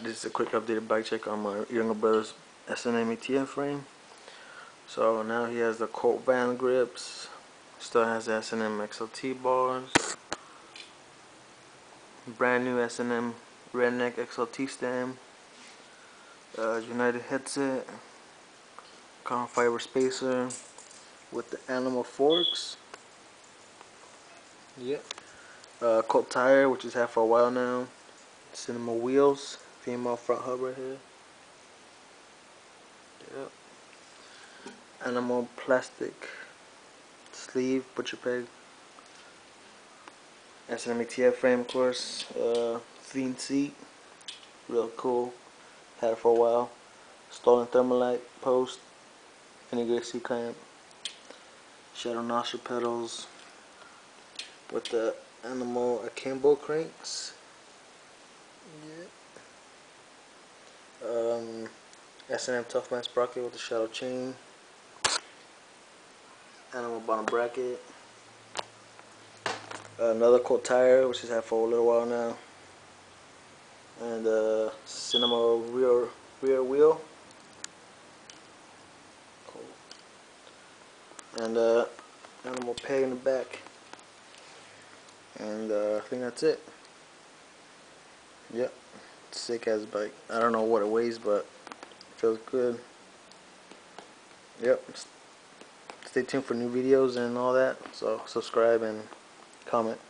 This is a quick updated bike check on my younger brother's S&M ATF frame. So now he has the Colt Van grips, still has the S&M XLT bars, brand new S&M Redneck XLT stem, United headset, carbon fiber spacer with the animal forks. Yep. Colt tire, which he's had for a while now. Cinema wheels, female front hub right here. Yep. Animal plastic sleeve, butcher peg. S&M ATF frame, of course. Fiend seat, real cool. Had it for a while. Stolen thermalite post, integrated C clamp. Shadow nostril pedals with the animal akimbo cranks. Yeah. S&M Toughman sprocket with the shadow chain. Animal bottom bracket. Another Colt tire, which he's had for a little while now. And cinema rear wheel. Cool. And animal peg in the back. And I think that's it. Yep. Sick ass bike. I don't know what it weighs, but it feels good. Yep. Stay tuned for new videos and all that. So subscribe and comment.